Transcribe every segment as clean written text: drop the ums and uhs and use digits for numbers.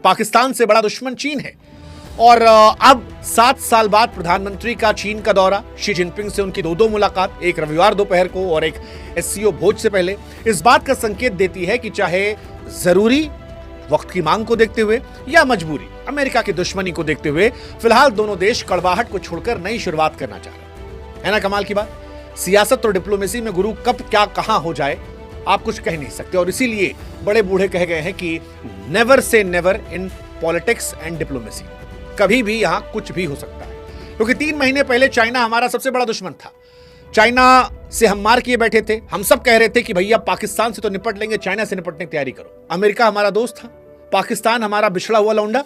पाकिस्तान से बड़ा दुश्मन चीन है। और अब 7 साल बाद प्रधानमंत्री का चीन का दौरा, शी जिनपिंग से उनकी दो मुलाकात, एक रविवार दोपहर को और एक एससीओ भोज से पहले, इस बात का संकेत देती है कि चाहे जरूरी वक्त की मांग को देखते हुए या मजबूरी अमेरिका की दुश्मनी को देखते हुए फिलहाल दोनों देश कड़वाहट को छोड़कर नई शुरुआत करना चाह रहे हैं। ना कमाल की बात, सियासत और डिप्लोमेसी में गुरु कब क्या कहां हो जाए आप कुछ कह नहीं सकते। और इसीलिए बड़े बूढ़े कह गए हैं कि never say never in politics and diplomacy. कभी भी यहां कुछ भी हो सकता है, क्योंकि 3 महीने पहले चाइना हमारा सबसे बड़ा दुश्मन था। चाइना से हम मार किए बैठे थे, हम सब कह रहे थे कि भैया पाकिस्तान से तो निपट लेंगे, चाइना से निपटने की तैयारी करो। अमेरिका हमारा दोस्त था, पाकिस्तान हमारा बिछड़ा हुआ लौंडा,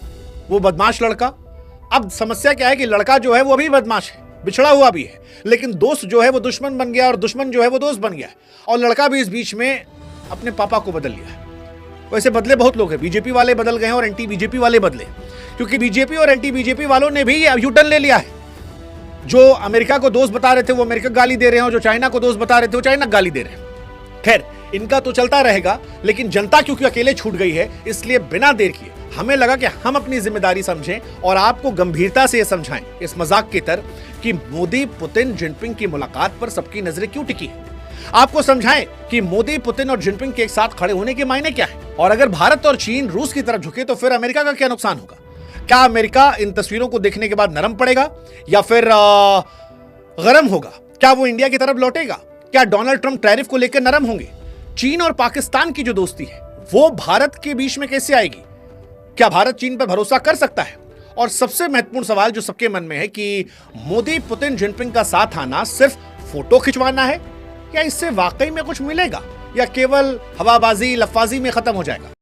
वो बदमाश लड़का। अब समस्या क्या है कि लड़का जो है वो अभी बदमाश है, बिछड़ा हुआ भी है, लेकिन दोस्त जो है वो दुश्मन बन गया और दुश्मन जो है वो दोस्त बन गया, और लड़का भी इस बीच में अपने पापा को बदल लिया है। वैसे बदले बहुत लोग हैं, बीजेपी वाले बदल गए और एंटी बीजेपी वाले बदले, क्योंकि बीजेपी और एंटी बीजेपी वालों ने भी यू टर्न ले लिया है। जो अमेरिका को दोस्त बता रहे थे वो अमेरिका गाली दे रहे हैं, और जो चाइना को दोस्त बता रहे थे वो चाइना गाली दे रहे हैं। खैर, इनका तो चलता रहेगा, लेकिन जनता क्योंकि अकेले छूट गई है, इसलिए बिना देर किए हमें लगा कि हम अपनी जिम्मेदारी समझें और आपको गंभीरता से यह समझाएं इस मजाक की तरह कि मोदी पुतिन जिनपिंग की मुलाकात पर सबकी नजरें क्यों टिकी है। आपको समझाएं कि मोदी पुतिन और जिनपिंग के एक साथ खड़े होने के मायने क्या है, और अगर भारत और चीन रूस की तरफ झुके तो फिर अमेरिका का क्या नुकसान होगा। क्या अमेरिका इन तस्वीरों को देखने के बाद नरम पड़ेगा या फिर गरम होगा? क्या वो इंडिया की तरफ लौटेगा? क्या डोनाल्ड ट्रंप टैरिफ को लेकर नरम होंगे? चीन और पाकिस्तान की जो दोस्ती है वो भारत के बीच में कैसे आएगी? क्या भारत चीन पर भरोसा कर सकता है? और सबसे महत्वपूर्ण सवाल जो सबके मन में है कि मोदी पुतिन जिनपिंग का साथ आना सिर्फ फोटो खिंचवाना है, या इससे वाकई में कुछ मिलेगा, या केवल हवाबाजी लफाजी में खत्म हो जाएगा?